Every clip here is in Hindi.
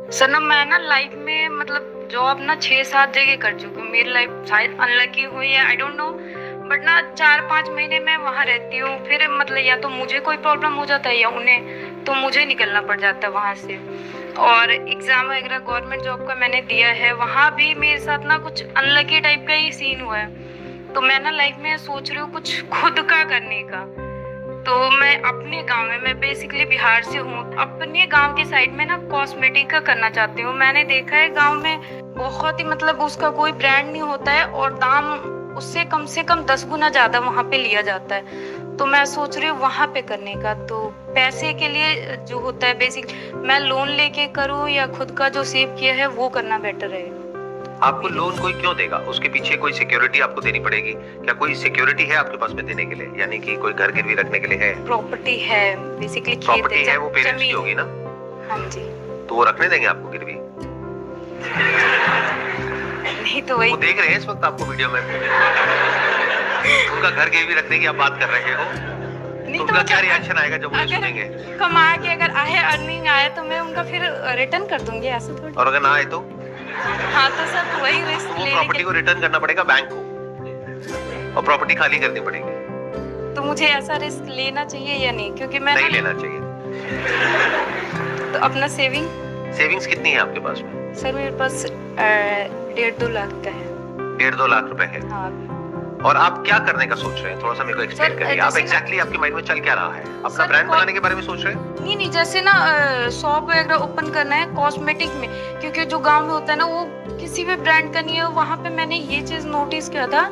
सर ना मैं ना लाइफ में मतलब जॉब ना 6-7 जगह कर चुकी हूँ। मेरी लाइफ शायद अनलकी हुई है, आई डोंट नो, बट ना 4-5 महीने मैं वहाँ रहती हूँ। फिर मतलब या तो मुझे कोई प्रॉब्लम हो जाता है या उन्हें, तो मुझे निकलना पड़ जाता है वहाँ से। और एग्ज़ाम वगैरह गवर्नमेंट जॉब का मैंने दिया है, वहाँ भी मेरे साथ ना कुछ अनलकी टाइप का ही सीन हुआ है। तो मैं ना लाइफ में सोच रही हूँ कुछ खुद का करने का। तो मैं अपने गांव में, मैं बेसिकली बिहार से हूँ, अपने गांव के साइड में ना कॉस्मेटिक का करना चाहती हूँ। मैंने देखा है गांव में बहुत ही मतलब उसका कोई ब्रांड नहीं होता है और दाम उससे से कम 10 गुना ज्यादा वहां पे लिया जाता है। तो मैं सोच रही हूँ वहां पे करने का। तो पैसे के लिए जो होता है बेसिक, मैं लोन लेके करूँ या खुद का जो सेव किया है वो करना बेटर है। आपको लोन कोई क्यों देगा? उसके पीछे कोई सिक्योरिटी आपको देनी पड़ेगी। क्या कोई सिक्योरिटी है आपके पास में देने के लिए? यानी कि कोई घर गिरवी रखने के लिए है? प्रॉपर्टी है, बेसिकली प्रॉपर्टी है, वो पेरेंट्स की होगी ना? हाँ जी। तो वो रखने देंगे आपको गिरवी? नहीं तो वही वो देख रहे हैं इस वक्त आपको वीडियो में, उनका घर गिरवी रखने की आप बात कर रहे हो, तो उनका क्या रिएक्शन आएगा जब वो सुनेंगे? कमा के अगर आए, अर्निंग आए तो मैं उनका फिर रिटर्न कर दूंगी, ऐसे थोड़ी। और अगर ना आए तो? हाँ तो सर वही रिस्क वो लेने प्रॉपर्टी को रिटर्न करना पड़ेगा बैंक को और प्रॉपर्टी खाली करनी पड़ेगी। तो मुझे ऐसा रिस्क लेना चाहिए या नहीं? क्योंकि मैं नहीं लेना चाहिए। तो अपना सेविंग्स कितनी है आपके पास में? सर मेरे पास 1.5-2 लाख का है। 1.5-2 लाख रुपए है। हाँ। और आप क्या करने का सोच रहे हैं? थोड़ा सा मेरे को एक्सप्लेन करिए। आप एग्जैक्टली आपके माइंड में चल क्या रहा है? अपना ब्रांड बनाने के बारे में सोच रहे हैं? नहीं, जैसे ना शॉप वगैरह ओपन करना है कॉस्मेटिक में, क्योंकि जो गांव में होता है ना वो किसी भी ब्रांड का नहीं है। वहाँ पे मैंने ये चीज नोटिस किया था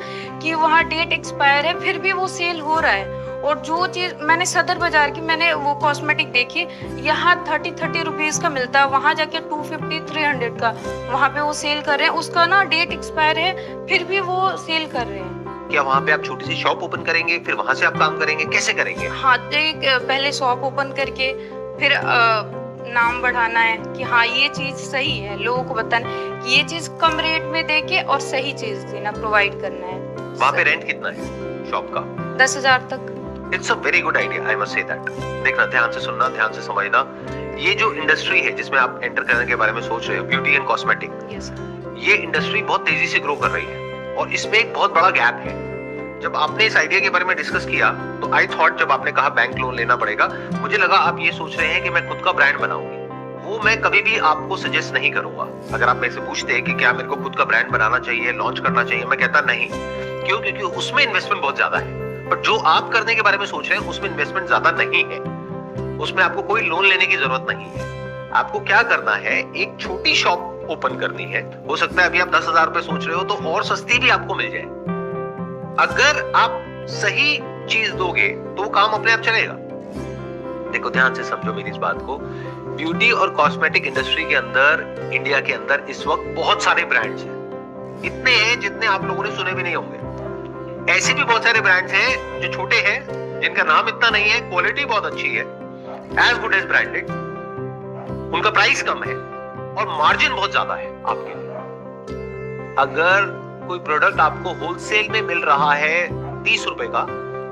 कि वहाँ डेट एक्सपायर है फिर भी वो सेल हो रहा है। और जो चीज मैंने सदर बाजार की मैंने वो कॉस्मेटिक देखी, यहाँ 30 रुपीज का मिलता है, वहाँ जाके 250-300 का वहाँ पे वो सेल कर रहे हैं। उसका ना डेट एक्सपायर है फिर भी वो सेल कर रहे हैं। क्या वहाँ पे आप छोटी सी शॉप ओपन करेंगे, फिर वहाँ से आप काम करेंगे? कैसे करेंगे? हाँ, एक पहले शॉप ओपन करके फिर नाम बढ़ाना है कि हाँ ये चीज सही है, लोगों को बताना कि ये चीज कम रेट में देके और सही चीज देना, प्रोवाइड करना है। वहाँ पे रेंट कितना है शॉप का? 10,000 तक। It's a very good idea, I must say that. देखना, ध्यान से सुनना, ध्यान से समझना। ये जो इंडस्ट्री है जिसमें आप एंटर करने के बारे में सोच रहे हो, ब्यूटी एंड कॉस्मेटिक, ये इंडस्ट्री बहुत तेजी से ग्रो कर रही है और इसमें एक बहुत बड़ा गैप है। जब आपने इस आइडिया के बारे में डिस्कस किया तो आई थॉट, जब आपने कहा बैंक लोन लेना पड़ेगा, मुझे लगा आप ये सोच रहे हैं कि मैं खुद का ब्रांड बनाऊंगी। वो मैं कभी भी आपको सजेस्ट नहीं करूंगा। अगर आप मेरे से पूछते हैं कि क्या मेरे को खुद का ब्रांड बनाना चाहिए, लॉन्च करना चाहिए, मैं कहता नहीं। क्यों? क्योंकि उसमें इन्वेस्टमेंट बहुत ज्यादा है। पर जो आप करने के बारे में सोच रहे हैं उसमें इन्वेस्टमेंट ज्यादा नहीं है, उसमें आपको कोई लोन लेने की जरूरत नहीं है। आपको क्या करना है, एक छोटी शॉप ओपन करनी है। हो सकता है अभी आप 10,000 रुपए सोच रहे हो तो और सस्ती भी आपको मिल जाए। अगर आप सही चीज दोगे तो वो काम अपने आप चलेगा। देखो, ध्यान से समझो मेरी इस बात को। ब्यूटी और कॉस्मेटिक इंडस्ट्री के अंदर, इंडिया के अंदर इस वक्त बहुत सारे ब्रांड्स हैं। इतने हैं जितने आप लोगों ने सुने भी नहीं होंगे। ऐसे भी बहुत सारे ब्रांड्स हैं जो छोटे हैं, जिनका नाम इतना नहीं है, क्वालिटी बहुत अच्छी है, एज गुड एज ब्रांडेड, उनका प्राइस कम है और मार्जिन बहुत ज्यादा है आपके लिए। अगर कोई प्रोडक्ट आपको होलसेल में मिल रहा है 30 रुपए का,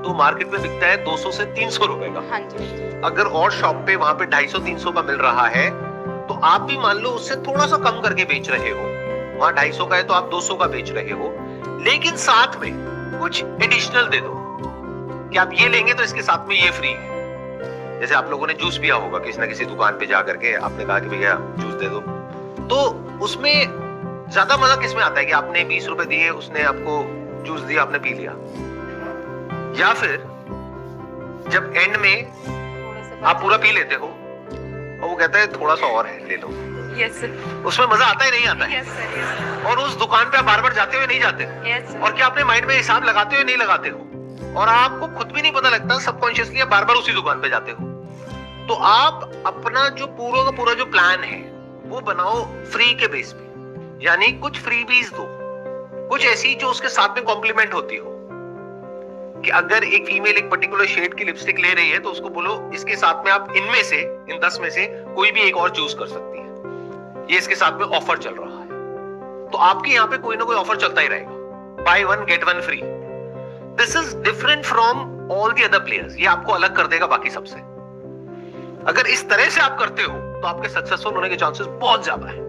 तो मार्केट में बिकता है 200 से 300 रुपए का। हाँ जी। अगर और शॉप पे वहां पे 250-300 का मिल रहा है, तो आप भी मान लो उससे थोड़ा सा कम करके बेच रहे हो। वहां 250 का है तो आप 200 का बेच रहे हो, लेकिन साथ में कुछ एडिशनल दे दो कि आप ये लेंगे तो इसके साथ में ये फ्री है। जैसे आप लोगों ने जूस पिया होगा किसी ना किसी दुकान पे जाकर के, आपने कहा कि भैया जूस दे दो, तो उसमें ज्यादा मजा किसमें आता है कि आपने 20 रुपए दिए, उसने आपको जूस दिया, आपने पी लिया। या फिर जब एंड में आप पूरा पी लेते हो और वो कहता है थोड़ा सा और है, ले लो। Yes sir. उसमें मजा आता है नहीं आता है? Yes sir, yes. और उस दुकान पे आप बार बार जाते हुए नहीं जाते हो? Yes sir. और क्या अपने माइंड में हिसाब लगाते हुए नहीं लगाते हो? और आपको खुद भी नहीं पता लगता, सबकॉन्शियसली आप बार बार उसी दुकान पे जाते हो। तो आप अपना जो पूरा का पूरा जो प्लान है वो बनाओ फ्री के बेस पे, यानी कुछ फ्रीबीज दो, कुछ ऐसी जो उसके साथ में कॉम्प्लीमेंट होती हो। कि अगर एक फीमेल एक पर्टिकुलर शेड की लिपस्टिक ले रही है तो उसको बोलो इसके साथ में आप इनमें से, इन 10 में से कोई भी एक और चूज कर सकती है, ये इसके साथ में ऑफर चल रहा है। तो आपके यहाँ पे कोई ना कोई ऑफर चलता ही रहेगा, buy 1 get 1 free. This is different from all the other players. ये आपको अलग कर देगा बाकी सबसे। अगर इस तरह से आप करते हो तो आपके सक्सेसफुल होने के चांसेस बहुत ज्यादा है।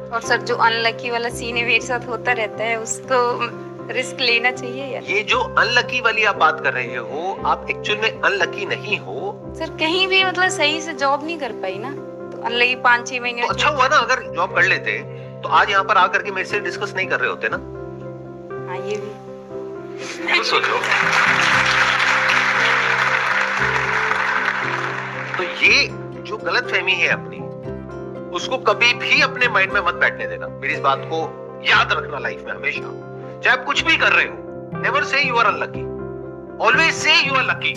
और सर जो अनलकी वाला सीन है मेरे साथ होता रहता है, उसको रिस्क लेना चाहिए यार। ये जो अनलकी वाली आप बात कर रहे हो, आप एक्चुअल में अनलकी नहीं हो सर। कहीं भी मतलब सही से जॉब नहीं कर पाई ना, तो अनलकी 5-6 महीने। तो अच्छा हुआ ना अगर जॉब कर लेते तो आज यहाँ पर आकर के मेरे से डिस्कस नहीं कर रहे होते ना। हाँ ये भी तो सोचो, तो ये जो गलतफहमी है अपनी, उसको कभी भी अपने माइंड में मत बैठने देना। मेरी इस बात को याद रखना लाइफ में हमेशा, चाहे आप कुछ भी कर रहे हो, never say you are unlucky, always say you are lucky,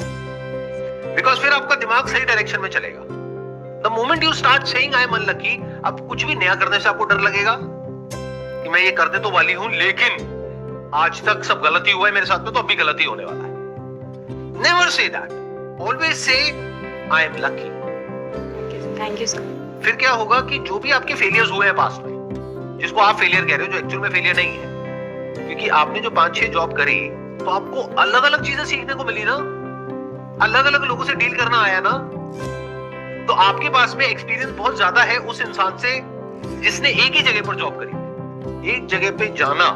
because फिर आपका दिमाग सही डायरेक्शन में चलेगा। The moment you start saying I am unlucky, अब कुछ भी नया करने से आपको डर लगेगा कि मैं ये करने तो वाली हूं, लेकिन आज तक सब गलती हुआ है मेरे साथ में, तो अब भी गलती होने वाला है। Never say that, always say I am lucky. Thank you sir. फिर क्या होगा कि जो भी आपके फेलियर्स हुए हैं पास्ट में, जिसको आप फेलियर कह रहे हो, जो एक्चुअल में फेलियर नहीं है, क्योंकि आपने जो 5-6 जॉब करी तो आपको अलग अलग चीजें सीखने को मिली ना, अलग अलग लोगों से डील करना आया ना, तो आपके पास में एक्सपीरियंस बहुत ज्यादा है उस इंसान से जिसने एक ही जगह पर जॉब करी। एक जगह पे जाना,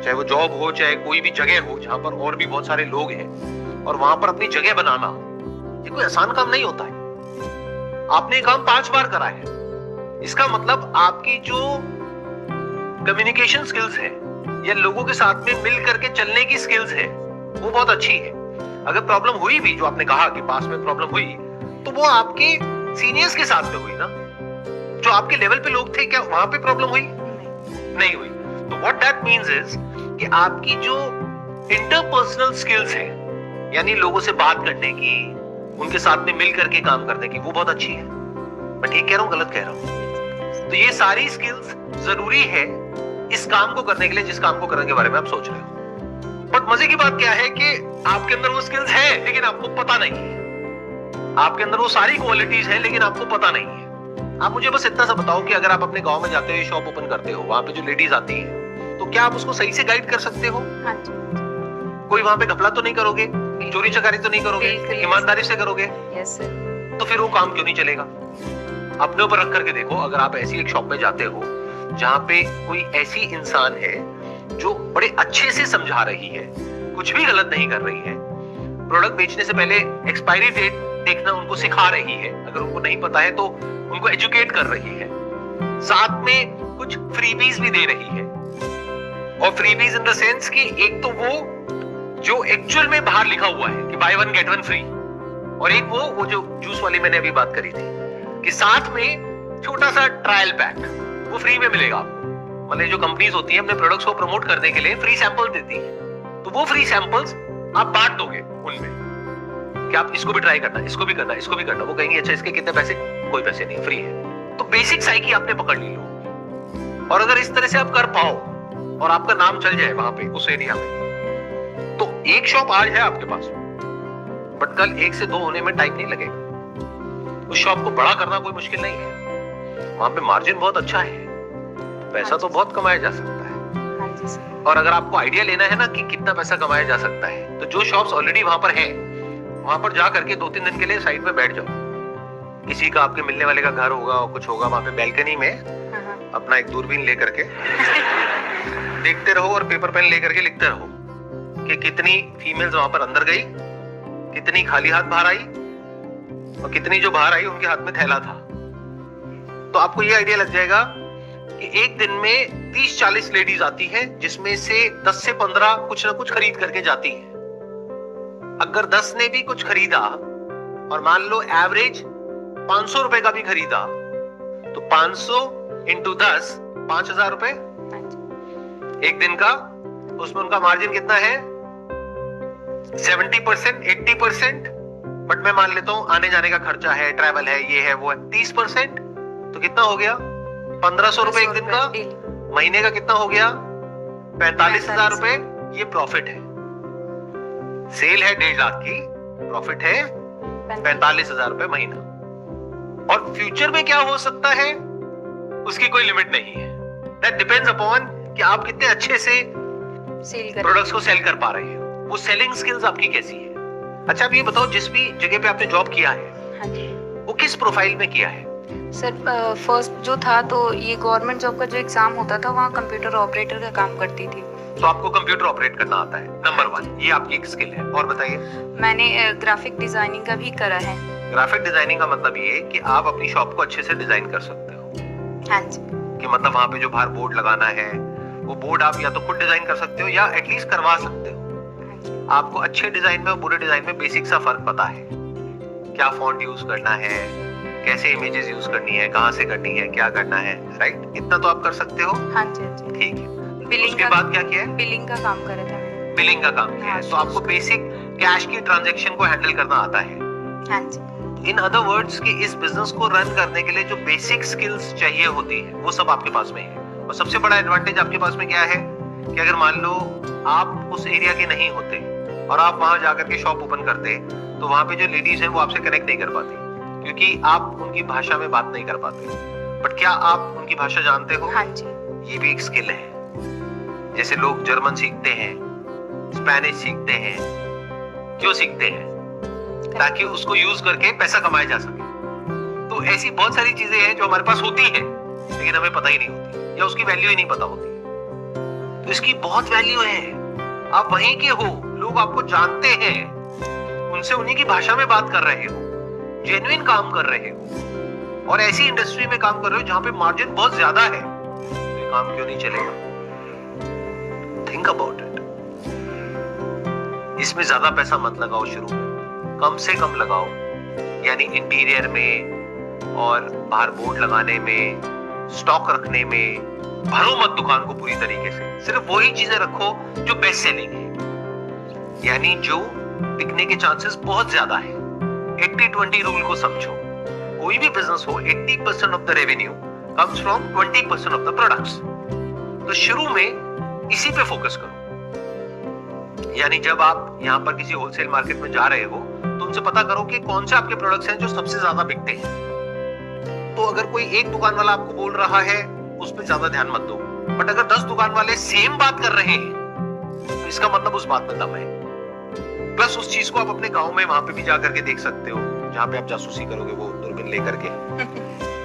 चाहे वो जॉब हो चाहे कोई भी जगह हो जहां पर और भी बहुत सारे लोग हैं, और वहां पर अपनी जगह बनाना, ये कोई आसान काम नहीं होता है। आपने ये काम 5 बार करा है, इसका मतलब आपकी जो कम्युनिकेशन स्किल्स है या लोगों के साथ में मिल करके चलने की स्किल्स है, वो बहुत अच्छी है। अगर प्रॉब्लम हुई भी, जो आपने कहा कि पास में प्रॉब्लम हुई, तो वो आपके सीनियर्स के साथ में हुई ना, जो आपके लेवल पे लोग थे, क्या वहां पे प्रॉब्लम हुई? नहीं हुई। तो व्हाट दैट मींस इज कि आपकी जो इंटरपर्सनल स्किल्स है, यानी लोगों से बात करने की, उनके साथ में मिल करके काम करने की, वो बहुत अच्छी है। मैं ठीक कह रहा हूं, गलत कह रहा हूं? तो ये सारी स्किल्स जरूरी है इस काम को करने के लिए, जिस काम को करने के बारे में आप सोच रहे हो। बट मजे की बात क्या है कि आपके अंदर वो स्किल्स है लेकिन आपको पता नहीं है। आपके अंदर वो सारी क्वालिटीज है लेकिन आपको पता नहीं है। आप मुझे बस इतना सा बताओ कि अगर आप अपने गांव में जाते हो, शॉप ओपन करते हो, वहां पे जो लेडीज आती है, तो क्या आप उसको सही से गाइड कर सकते हो? हाँ जी। कोई वहां पे घपला तो नहीं करोगे, चोरी चकारी तो नहीं करोगे, ईमानदारी से करोगे? Yes sir. तो फिर वो काम क्यों नहीं चलेगा? अपने ऊपर रख करके देखो। अगर आप ऐसी एक शॉप में जाते हो जहां पे कोई ऐसी इंसान है जो बड़े अच्छे से समझा रही है, कुछ भी गलत नहीं कर रही है, प्रोडक्ट बेचने से पहले एक्सपायरी डेट देखना उनको सिखा रही है, अगर उनको नहीं पता है तो उनको एजुकेट कर रही है, साथ में कुछ फ्रीबीज भी दे रही है। और फ्रीबीज इन द सेंस कि एक तो वो जो एक्चुअल में बाहर लिखा हुआ है कि बाय 1 गेट 1 फ्री, और एक वो जो जूस वाली मैंने अभी बात करी थी कि साथ में छोटा सा ट्रायल पैक वो फ्री में मिलेगा आपको। मतलब जो कंपनीज होती है अपने प्रोडक्ट्स को प्रमोट करने के लिए फ्री सैंपल देती है, तो वो फ्री सैंपल्स आप बांट दोगे उनमें कि आप इसको भी ट्राई करना, इसको भी करना, इसको भी करना। वो कहेंगे अच्छा इसके कितने पैसे? कोई पैसे नहीं, फ्री है। तो बेसिक साइकी आपने पकड़ ली लो। और अगर इस तरह से आप कर पाओ और आपका नाम चल जाए वहां पे उस एरिया में, तो एक शॉप आज है आपके पास, बट कल 1 से 2 होने में टाइम नहीं लगेगा। उस शॉप को बड़ा करना कोई मुश्किल नहीं है, वहां पे मार्जिन बहुत अच्छा है, पैसा तो बहुत कमाया जा सकता है। हाँ जी सर। और अगर आपको आइडिया लेना है ना कि कितना पैसा कमाया जा सकता है, तो जो शॉप्स ऑलरेडी वहां पर है, वहां पर जा करके 2-3 दिन के लिए साइड में बैठ जाओ। किसी का आपके मिलने वाले का घर होगा और कुछ होगा, वहां पे बैल्कनी में अपना एक दूरबीन लेकर के देखते रहो और पेपर पेन लेकर के लिखते रहो कि कितनी फीमेल्स वहां पर अंदर गई, कितनी खाली हाथ बाहर आई, और कितनी जो बाहर आई उनके हाथ में थैला था। तो आपको ये आइडिया लग जाएगा कि एक दिन में 30-40 लेडीज आती हैं, जिसमें से 10 से 15 कुछ ना कुछ खरीद करके जाती हैं। अगर 10 ने भी कुछ खरीदा और मान लो एवरेज 500 रुपए का भी खरीदा, तो 500 इंटू 10 5,000 रुपए एक दिन का। उसमें उनका मार्जिन कितना है? 70%, 80%। बट मैं मान लेता हूं आने जाने का खर्चा है, ट्रैवल है, ये है वो है, 30%। तो कितना हो गया? 1,500 रुपए एक दिन का। महीने का कितना हो गया? 45,000 रुपए। ये प्रॉफिट है। सेल है 1.5 लाख की, प्रॉफिट है 45,000 रुपए महीना। और फ्यूचर में क्या हो सकता है उसकी कोई लिमिट नहीं है। दैट डिपेंड्स अपॉन कि आप कितने अच्छे से प्रोडक्ट्स को सेल कर पा रहे हो, वो सेलिंग स्किल्स आपकी कैसी है। अच्छा अब ये बताओ, जिस भी जगह पे आपने जॉब किया है, हाँ जी। वो किस प्रोफाइल में किया है? सर फर्स्ट जो था तो ये गवर्नमेंट जॉब का जो एग्ज़ाम होता था वहाँ कंप्यूटर ऑपरेटर का काम करती थी। तो आपको कंप्यूटर ऑपरेट करना आता है, नंबर 1, ये आपकी एक स्किल है। और बताइए। मैंने ग्राफिक डिज़ाइनिंग का भी करा है। ग्राफिक डिजाइनिंग का मतलब ये है कि आप अपनी शॉप को अच्छे से डिजाइन कर सकते हो। हाँ जी। कि मतलब वहाँ पे जो बाहर बोर्ड लगाना है वो बोर्ड आप या तो खुद डिजाइन कर सकते हो या एटलीस्ट करवा सकते हो। आपको अच्छे डिजाइन में और बुरे डिजाइन में बेसिक सा फर्क पता है, क्या फॉन्ट यूज करना है, कैसे इमेजेस यूज करनी है, कहाँ से करनी है, क्या करना है, राइट? इतना तो आप कर सकते हो। हाँ जी, हाँ जी। ठीक है। बिलिंग उसके बाद क्या किया है? बिलिंग का काम करा था मैंने। बिलिंग का काम किया है, तो आपको बेसिक कैश की ट्रांजैक्शन को हैंडल करना आता है। हाँ जी। इन अदर वर्ड्स कि इस बिजनेस को रन करने के लिए जो बेसिक स्किल्स चाहिए होती है वो सब आपके पास में है। और सबसे बड़ा एडवांटेज आपके पास में क्या है कि अगर मान लो आप उस एरिया के नहीं होते और आप वहां जाकर के शॉप ओपन करते तो वहां पे जो लेडीज हैं वो आपसे कनेक्ट नहीं कर पाती क्योंकि आप उनकी भाषा में बात नहीं कर पाते। बट क्या आप उनकी भाषा जानते हो? हाँ जी। ये भी एक स्किल है। जैसे लोग जर्मन सीखते हैं, स्पेनिश सीखते हैं, क्यों सीखते हैं? ताकि उसको यूज करके पैसा कमाया जा सके। तो ऐसी बहुत सारी चीजें हैं जो हमारे पास होती हैं लेकिन हमें पता ही नहीं होती या उसकी वैल्यू ही नहीं पता होती। तो इसकी बहुत वैल्यू है। आप वहीं के हो, लोग आपको जानते हैं, उनसे उन्हीं की भाषा में बात कर रहे हो, जेन्युइन काम कर रहे हो और ऐसी इंडस्ट्री में काम कर रहे हो जहां पे मार्जिन बहुत ज्यादा है, तो ये काम क्यों नहीं चलेगा? Think about it. इसमें ज्यादा पैसा मत लगाओ शुरू में, कम से कम लगाओ। यानी इंटीरियर में और बाहर बोर्ड लगाने में, स्टॉक रखने में, भरो मत दुकान को पूरी तरीके से। सिर्फ वही चीजें रखो जो बेस्ट सेलिंग है, यानी जो बिकने के चांसेस बहुत ज्यादा है। 80-20 रूल को समझो। कोई भी बिजनेस हो, 80% of the revenue comes from 20% of the products. तो शुरू में इसी पे फोकस करो। यानी जब आप यहाँ पर किसी होलसेल मार्केट में जा रहे हो तो उनसे पता करो कि कौन से आपके प्रोडक्ट्स हैं जो सबसे ज्यादा बिकते हैं। तो अगर कोई एक दुकान वाला आपको बोल रहा है उस पर ज्यादा ध्यान मत दो, बट अगर 10 दुकान वाले सेम बात कर रहे हैं तो इसका मतलब उस बात में दम है। प्लस उस चीज को आप अपने गांव में वहां पे भी जाकर के देख सकते हो, जहां पे आप जासूसी करोगे वो दूरबीन लेकर के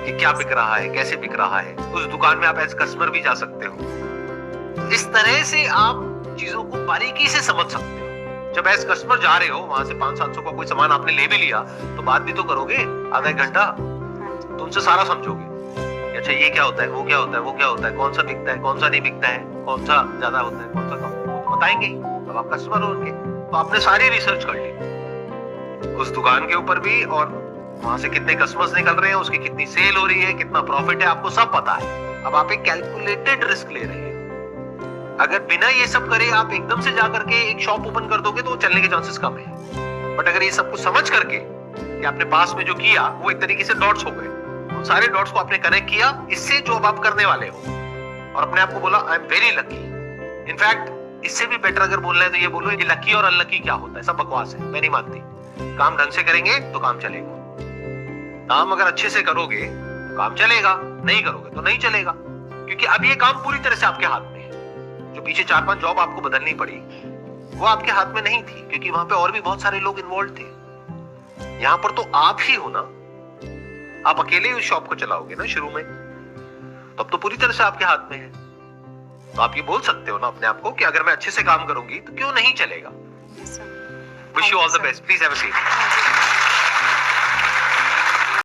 कि क्या बिक रहा है, कैसे बिक रहा है। उस दुकान में आप एज कस्टमर भी जा सकते हो। इस तरह से आप चीजों को बारीकी से समझ सकते हो। जब एज कस्टमर जा रहे हो, वहां से 500-700 का कोई सामान आपने ले भी लिया तो बात भी तो करोगे आधा एक घंटा, तो उनसे सारा समझोगे। अच्छा ये क्या होता है, वो क्या होता है, वो क्या होता है, कौन सा बिकता है, कौन सा नहीं बिकता है, कौन सा ज्यादा होता है, कौन सा कम, वो तो बताएंगे ही। अब आप कस्टमर हो उनके, तो आपने सारी रिसर्च कर ली उस दुकान के ऊपर भी, और वहां से कितने कस्टमर्स निकल रहे हैं, उसकी कितनी सेल हो रही है, कितना प्रॉफिट है, आपको सब पता है। अब आप एक कैलकुलेटेड रिस्क ले रहे हैं। अगर बिना ये सब करे आप एकदम से जाकर के एक शॉप ओपन कर दोगे तो वो चलने के चांसेस कम है। बट अगर ये सब कुछ समझ करके कि आपने पास में जो किया वो एक तरीके से डॉट्स हो गए, उन सारे डॉट्स को आपने कनेक्ट किया इससे जो अब आप करने वाले हो, और अपने आप को बोला I am very lucky. In fact इससे भी बेटर अगर बोलना है तो ये बोलो ये लकी और अनलकी क्या होता है, सब बकवास है, मैं नहीं मानती। काम ढंग से करेंगे तो काम चलेगा। काम अगर अच्छे से करोगे तो काम चलेगा, नहीं करोगे तो नहीं चलेगा, क्योंकि अब ये काम पूरी तरह से आपके हाथ में है। जो पीछे 4-5 जॉब आपको बदलनी पड़ी वो आपके हाथ में नहीं थी, क्योंकि वहां पे और भी बहुत सारे लोग इन्वॉल्व थे। यहां पर तो आप ही हो ना, आप अकेले उस शॉप को चलाओगे ना शुरू में, तब तो पूरी तरह से आपके हाथ में है। तो आप ये बोल सकते हो ना अपने आप को कि अगर मैं अच्छे से काम करूंगी तो क्यों नहीं चलेगा। Wish you all the best. Please have a seat.